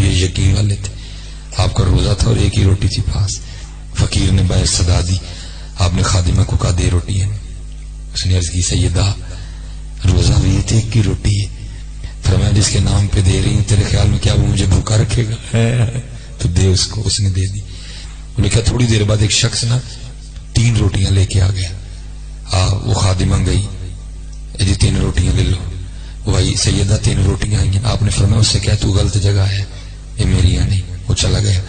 بے یقین والے تھے. آپ کا روزہ تھا اور ایک ہی روٹی تھی پاس. فقیر نے باہر صدا دی. آپ نے خادمہ کو کہا دے روٹی ہے. اس نے عرض کی سیدہ روزہ بھی ہے تو ایک کی روٹی ہے. فرمایا جس کے نام پہ دے رہی ہوں تیرے خیال میں کیا وہ مجھے بھوکا رکھے گا؟ تو دے اس کو. اس نے دے دی. انہوں نے کہا تھوڑی دیر بعد ایک شخص نا 3 روٹیاں لے کے آ گیا. وہ خادمہ گئی جی 3 روٹیاں لے لو. بھائی سیدہ 3 روٹیاں آئی ہیں. آپ نے فرمایا اس سے کہہ تو غلط جگہ ہے یہ میری نہیں. وہ چلا گیا.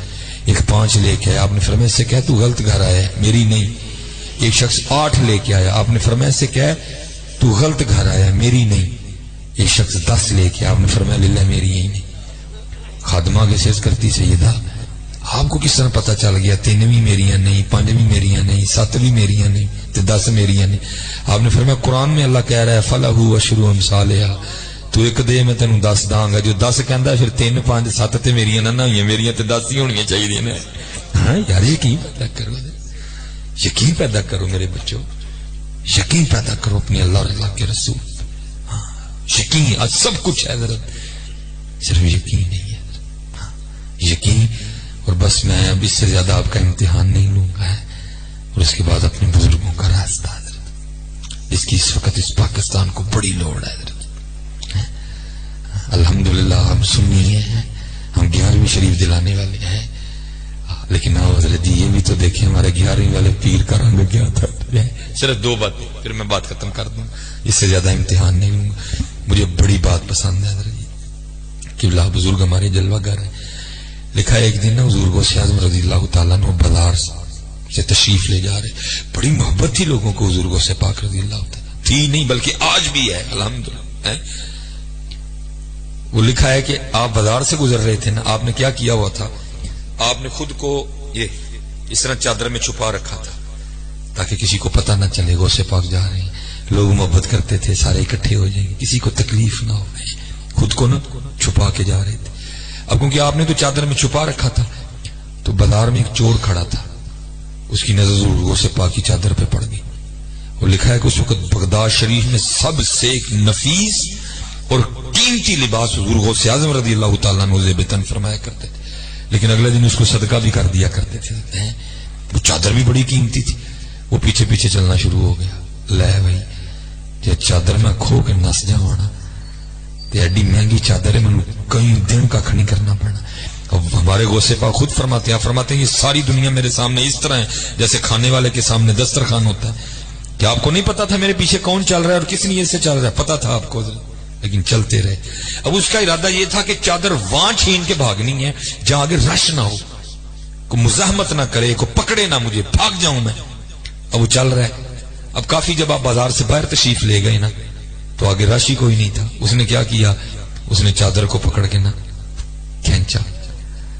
ایک 5 لے کے آیا. آپ نے فرمایا اس سے کہہ تو غلط گھر آیا ہے میری نہیں. ایک شخص 8 لے کے آیا. آپ نے فرمایا اس سے کہہ تو غلط گھر آیا ہے میری نہیں. ایک شخص 10 لے کے آپ نے فرمایا للہ میری یہی نہیں. خادمہ کے سیز کرتی سیدہ آپ کو کس طرح پتا چل گیا 3 بھی میریاں نہیں 5 بھی میریاں نہیں 7 بھی میریاں نہیں تو 10 میریاں نہیں؟ آپ نے فرمایا قرآن میں اللہ کہہ رہا ہے فَلَهُ عَشْرُ أَمْثَالِهَا تو ایک دے میں تینوں 10 داں گا. جو 10 کہندا پھر 3 5 7 تے میریاں نہ ہوئیں میریاں تے 10 ہی ہونیاں چاہیے نا. ہاں یار یقین پیدا کرو یقین پیدا کرو میرے بچوں. یقین پیدا کرو اپنے اللہ اور اللہ کے رسول. ہاں یقین آج سب کچھ ہے حضرت صرف یقین نہیں ہے. یقین اور بس میں اب اس سے زیادہ آپ کا امتحان نہیں لوں گا اور اس کے بعد اپنے بزرگوں کا راستہ حضرت اس کی اس وقت اس پاکستان کو بڑی لوڑ ہے حضرت. الحمدللہ ہم سنی ہیں ہم 11ویں شریف دلانے والے ہیں لیکن آپ حضرت یہ بھی تو دیکھیں ہمارے 11ویں والے پیر کا رنگ کیا تھا. صرف 2 باتیں پھر میں بات ختم کر دوں. اس سے زیادہ امتحان نہیں لوں گا. مجھے بڑی بات پسند ہے حضرت قبلہ بزرگ ہمارے جلوہ گر ہیں. لکھا ہے ایک دن نا حضور غوث اعظم رضی اللہ تعالیٰ عنہ بازار سے تشریف لے جا رہے. بڑی محبت تھی لوگوں کو حضور غوث پاک رضی اللہ تعالیٰ تھی نہیں بلکہ آج بھی ہے الحمدللہ. وہ لکھا ہے کہ آپ بازار سے گزر رہے تھے نا. آپ نے کیا کیا ہوا تھا آپ نے خود کو یہ اس طرح چادر میں چھپا رکھا تھا تاکہ کسی کو پتہ نہ چلے غوث پاک جا رہے ہیں. لوگ محبت کرتے تھے سارے اکٹھے ہو جائیں گے کسی کو تکلیف نہ ہو. خود کو نا چھپا کے جا رہے تھے. اب کیونکہ آپ نے تو چادر میں چھپا رکھا تھا تو بازار میں ایک چور کھڑا تھا. اس کی نظر حضور غوث پاک کی چادر پہ پڑ گئی. وہ لکھا ہے کہ اس وقت بغداد شریف میں سب سے ایک نفیس اور قیمتی لباس حضور غوث اعظم رضی اللہ تعالیٰ عنہ زیب تن فرمایا کرتے تھے لیکن اگلے دن اس کو صدقہ بھی کر دیا کرتے تھے. وہ چادر بھی بڑی قیمتی تھی. وہ پیچھے پیچھے چلنا شروع ہو گیا. لے بھائی جی چادر میں کھو کے نس جاوانا تے ایڈی مہنگی چادر ہے میں کئی دن کا کھڑی کرنا پڑنا. اب ہمارے غوث پاک خود فرماتے ہیں یہ ساری دنیا میرے سامنے اس طرح ہے جیسے کھانے والے کے سامنے دسترخوان ہوتا ہے. کیا آپ کو نہیں پتا تھا میرے پیچھے کون چل رہا ہے اور کس نیت سے چل رہا ہے؟ پتا تھا آپ کو لیکن چلتے رہے. اب اس کا ارادہ یہ تھا کہ چادر وہاں چھین کے بھاگنی ہے جہاں آگے رش نہ ہو کوئی مزاحمت نہ کرے کوئی پکڑے نہ مجھے بھاگ جاؤں میں. اب وہ چل رہا ہے. اب کافی جب آپ بازار سے باہر تشریف لے گئے نا تو آگے رش ہی کوئی نہیں تھا. اس نے کیا کیا اس نے چادر کو پکڑ کے نا کھینچا.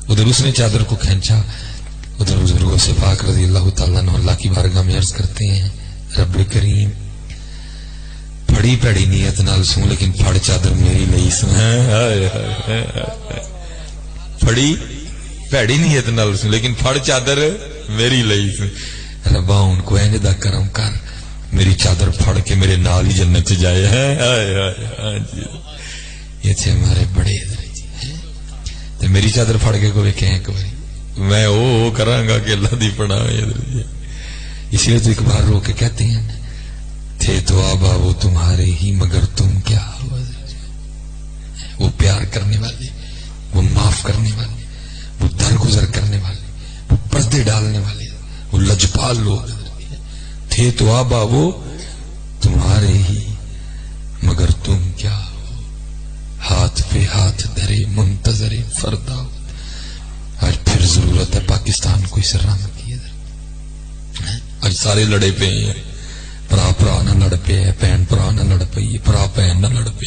ادھر اس نے چادر کو کھینچا ادھر حضور غوث پاک رضی اللہ تعالیٰ عنہ اللہ کی بارگاہ میں عرض کرتے ہیں رب کریم پھڑی پیڑی نیت نال سوں لیکن پھڑ چادر میری لئی سوں. پھڑی پیڑی نیت نال سوں لیکن پھڑ چادر میری لئی سوں. ربا ان کو اینج دا کرم کر میری چادر پھڑ کے میرے نال ہی جنت سے جائے. یہ تھے ہمارے بڑے تے میری چادر پھڑ کے کوئی کہیں کوئی میں او کراں گا کہ اللہ دی پڑھا. اس لیے تو اقبال رو کے کہتے ہیں تھے تو آبا وہ تمہارے ہی مگر تم کیا. وہ پیار کرنے والے وہ معاف کرنے والے وہ درگزر کرنے والے وہ پردے ڈالنے والے وہ لجپال لوگ تھے تو آبا وہ تمہارے ہی مگر تم کیا ہو. ہاتھ پہ ہاتھ دھرے منتظر فردا. آج پھر ضرورت ہے پاکستان کو اس رنگ کی. آج سارے لڑے پہ ہیں پرا نہ لڑ پہ ہے بہن پرا نہ لڑ پئی پرا بہن نہ لڑ پہ.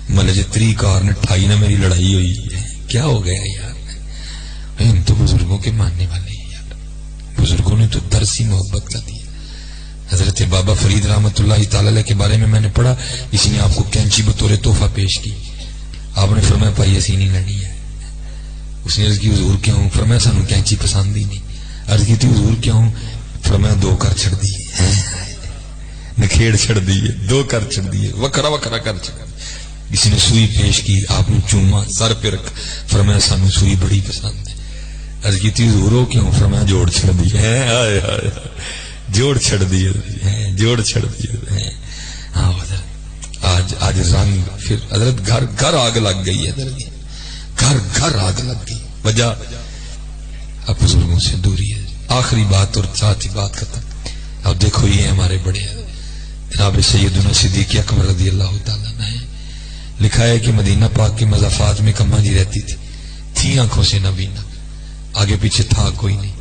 ملے 3 کار نے 28 نہ میری لڑائی ہوئی ہے. کیا ہو گیا یار ہم تو بزرگوں کے ماننے والے ہیں یار. بزرگوں نے تو درسی محبت کا دیا. حضرت بابا فرید رحمت اللہ تعالی علیہ کے بارے میں نے پڑھا کسی نے آپ کو کینچی بطور تحفہ پیش کی. آپ نے فرمایا بھائی ایسی نہیں لڑنی ہے. اس نے عرض کی حضور کیوں؟ فرمایا سانو کینچی پسند ہی نہیں. عرض کی تھی حضور کیوں؟ فرمایا 2 کر چھڑ دیے نکھیڑ چھڑ دیے 2 کر چھڑ دیے وکھرا وکھرا کر چھڑ. کسی نے سوئی پیش کی، آپ نے چوما، سر پہ رکھ، فرمایا سانو سوئی بڑی پسند ہے۔ عرض کی تھی حضور کیوں؟ فرمایا جوڑ چھڑ دیے، جوڑ چھڑ دیے، جوڑ چھڑ دیے۔ ہاں حضرت آج رنگ، پھر حضرت گھر گھر آگ لگ گئی ہے، گھر گھر آگ لگ گئی، وجہ اب بزرگوں سے دوری ہے۔ آخری بات اور ساتھ ہی بات ختم۔ اب دیکھو یہ ہمارے بڑے جناب سیدنا صدیق اکبر رضی اللہ تعالیٰ نے لکھا ہے کہ مدینہ پاک کے مضافات میں کما جی رہتی تھی آنکھوں سے نبینا، آگے پیچھے تھا کوئی نہیں۔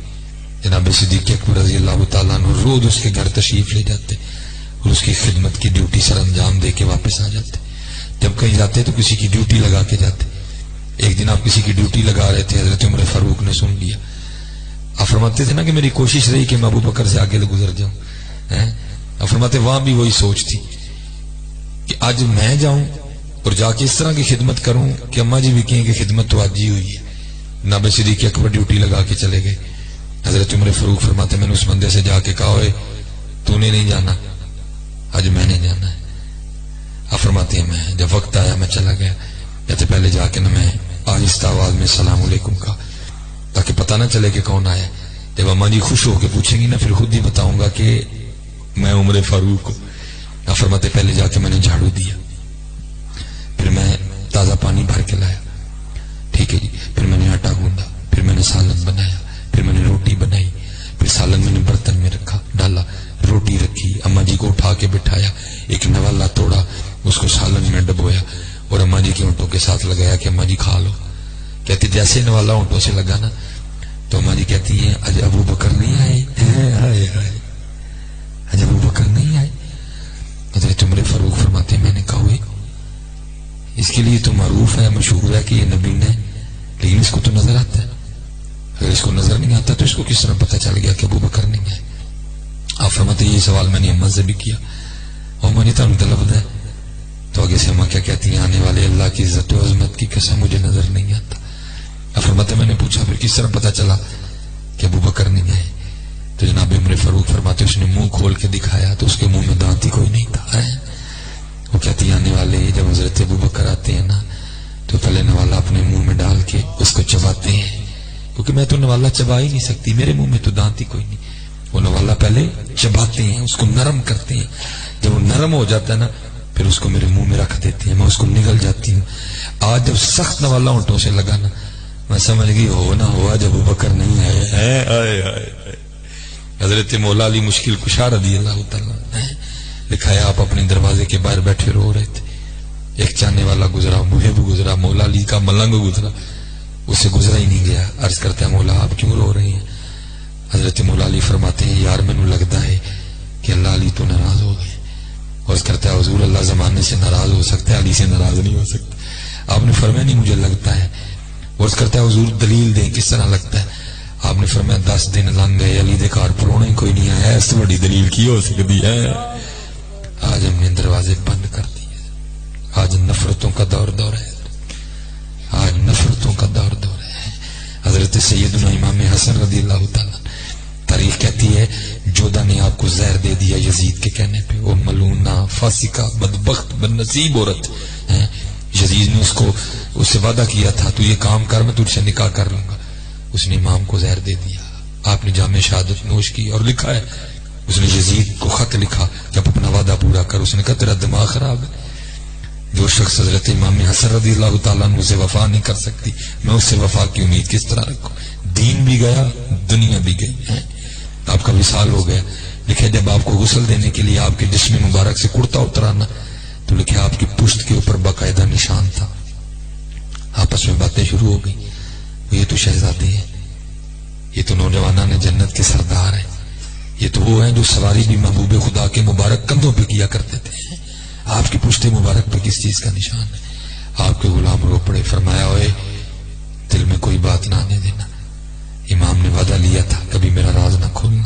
جناب صدیق اکبر رضی اللہ تعالیٰ نے روز اس کے گھر تشریف لے جاتے اور اس کی خدمت کی ڈیوٹی سر انجام دے کے واپس آ جاتے۔ جب کہیں جاتے تو کسی کی ڈیوٹی لگا کے جاتے۔ ایک دن آپ کسی کی ڈیوٹی لگا رہے تھے، حضرت عمر فاروق نے سن لیا۔ آپ فرماتے تھے نا کہ میری کوشش رہی کہ میں ابو بکر سے آگے گزر جاؤں۔ آپ فرماتے وہاں بھی وہی سوچ تھی کہ آج میں جاؤں اور جا کے اس طرح کی خدمت کروں کہ اماں جی بھی کہیں کہ خدمت تو آج ہی ہوئی ہے۔ جناب صدیق اکبر ڈیوٹی لگا کے چلے گئے۔ حضرت عمر فاروق فرماتے میں نے اس بندے سے جا کے کہا ہوئے تو نے نہیں جانا، آج میں نے جانا ہے۔ آپ فرماتے ہیں میں جب وقت آیا میں چلا گیا، کہتے پہلے جا کے نہ میں آہستہ آواز میں السلام علیکم کہا تاکہ پتہ نہ چلے کہ کون آیا۔ جب اماں جی خوش ہو کے پوچھیں گی نا پھر خود ہی بتاؤں گا کہ میں عمر فاروق ہوں۔ آپ فرماتے پہلے جا کے میں نے جھاڑو دیا، پھر میں تازہ پانی بھر کے لایا، ٹھیک ہے جی، پھر میں نے آٹا گوندا، پھر میں نے سالن بنایا، پھر میں نے روٹی بنائی، پھر سالن میں نے برتن میں رکھا ڈالا، روٹی رکھی، اماں جی کو اٹھا کے بٹھایا، ایک نوالا توڑا، اس کو سالن میں ڈبویا اور اماں جی کے اونٹوں کے ساتھ لگایا کہ اماں جی کھا لو۔ کہتی جیسے نوالا اونٹوں سے لگا نا تو اماں جی کہتی ہیں آج ابو بکر نہیں آئے، آج ابو بکر نہیں آئے۔ حضرت عمر فاروق فرماتے ہیں میں نے کہا ہوئے اس کے لیے تو معروف ہے، مشہور ہے کہ یہ نبی نے، لیکن اس کو تو نظر آتا ہے، اگر اس کو نظر نہیں آتا تو اس کو کس طرح پتہ چل گیا کہ ابو بکر نہیں آئے؟ آپ فرماتے ہیں یہ سوال میں نے اماں سے بھی کیا، اماں نے تو طلب ہے تو آگے سے اماں کیا کہتی ہیں آنے والے اللہ کی عزت و عظمت کی قسم مجھے نظر نہیں آتا۔ آپ فرماتے ہیں میں نے پوچھا پھر کس طرح پتہ چلا کہ ابو بکر نہیں آئے؟ تو جناب عمر فاروق فرماتے اس نے منہ کھول کے دکھایا تو اس کے منہ میں دانت ہی کوئی نہیں تھا۔ وہ کہتی آنے والے جب حضرت ابو بکر آتے ہیں نا تو پہلے نوالا اپنے منہ میں ڈال کے اس کو چباتے ہیں، کیونکہ میں تو نوالا چبا ہی نہیں سکتی، میرے منہ میں تو دانت ہی کوئی نہیں۔ وہ نوالا پہلے چباتے ہیں، اس کو نرم کرتے ہیں، جب وہ نرم ہو جاتا ہے نا پھر اس کو میرے منہ میں رکھ دیتے ہیں، میں اس کو نگل جاتی ہوں۔ آج جب سخت نوالا اونٹوں سے لگا نا میں سمجھ گئی ہو نہ ہوا جب ابو بکر نہیں آئے۔ حضرت مولا علی مشکل کشا رضی اللہ تعالیٰ لکھا ہے آپ اپنے دروازے کے باہر بیٹھے رو رہے تھے، ایک چاہنے والا گزرا، محب گزرا، مولا علی کا ملنگ گزرا، اسے گزرا ہی نہیں گیا۔ عرض کرتا ہے مولا آپ کیوں رو رہے ہیں؟ حضرت مولا علی فرماتے ہیں یار میں لگتا ہے کہ اللہ علی تو ناراض ہو گئے۔ عرض کرتا ہے حضور اللہ زمانے سے ناراض ہو سکتا ہے، علی سے ناراض نہیں ہو سکتا۔ آپ نے فرمایا نہیں مجھے لگتا ہے۔ عرض کرتا ہے حضور دلیل دیں کس طرح لگتا ہے؟ آپ نے فرمایا 10 دن لنگ گئے علی دے کار پرونا ہی کوئی نہیں آیا، اس بڑی دلیل کی ہو سکتی ہے؟ آج ہم نے دروازے بند کر دیے، آج نفرتوں کا دور ہے، آج نفرتوں کا دور ہے۔ حضرت سیدنا امام حسن رضی اللہ تعالیٰ تاریخ کہتی ہے جودہ نے آپ کو زہر دے دیا یزید کے کہنے پہ، وہ ملونہ فاسقہ بدبخت بدنصیب عورت ہے۔ یزید نے اس سے وعدہ کیا تھا تو یہ کام کر میں تجھ سے نکاح کر لوں گا، اس نے امام کو زہر دے دیا۔ آپ نے جام شہادت نوش کی اور لکھا ہے اس نے یزید کو خط لکھا کہ اب اپنا وعدہ پورا کر، اس نے کہا تیرا دماغ خراب ہے، جو شخص حضرت امام حسن رضی اللہ تعالیٰ عنہ سے وفا نہیں کر سکتی میں اس سے وفا کی امید کس طرح رکھوں؟ دین بھی گیا دنیا بھی گئی ہے۔ آپ کا وصال ہو گیا۔ لکھے جب آپ کو غسل دینے کے لیے آپ کے جسم مبارک سے کرتا اترانا تو لکھے آپ کی پشت کے اوپر باقاعدہ نشان تھا۔ آپس میں باتیں شروع ہو گئی، یہ تو شہزادے ہیں، یہ تو نوجوانان جنت کے سردار ہیں، یہ تو وہ ہیں جو سواری بھی محبوب خدا کے مبارک کندھوں پہ کیا کرتے تھے، آپ کی پشت مبارک پہ کس چیز کا نشان ہے؟ آپ کے غلام رو پڑے، فرمایا ہوئے دل میں کوئی بات نہ آنے دینا، امام نے وعدہ لیا تھا کبھی میرا راز نہ کھولنا،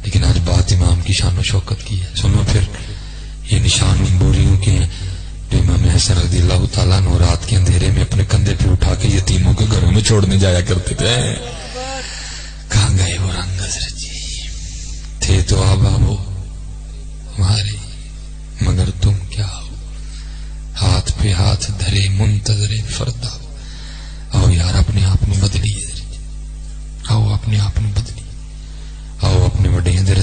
لیکن آج بات امام کی شان و شوکت کی ہے۔ سنو پھر یہ نشان ان بوریوں کے ہیں جو امام حسن رضی اللہ تعالیٰ عنہ رات کے اندھیرے میں اپنے کندھے پہ اٹھا کے یتیموں کے گھروں میں چھوڑنے جایا کرتے تھے۔ کہاں گئے وہ رنگ حضرت جی؟ تھے تو آبا وہ ہمارے، مگر تم کیا ہو؟ ہاتھ پہ ہاتھ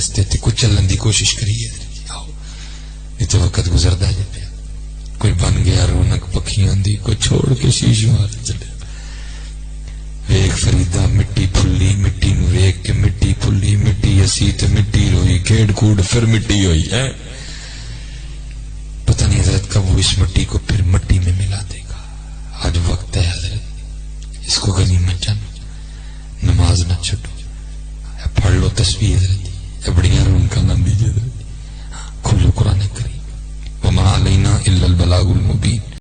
رستے تے کچھ چلن دی کوشش کریے آؤ یہ تو وقت گزردا جا پیا کوئی بن گیا رونق پکھیاں دی کوئی چھوڑ کے شیش مار چلے ویک فریدا مٹی پھلی مٹی نو ویک کے مٹی پھلی مٹی اسی تے مٹی روئی کھیڑ کوڑ پھر مٹی ہوئی ہے پتہ نہیں حضرت کب وہ اس مٹی کو پھر مٹی میں ملا دے گا آج وقت ہے حضرت اس کو غنیمت جانو نماز نہ چھٹو پڑھ لو تسبیح حضرت بڑیاں رون کا نام دیجیے حضرت کھولو قرآن کریم وما علینا الا البلاغ المبین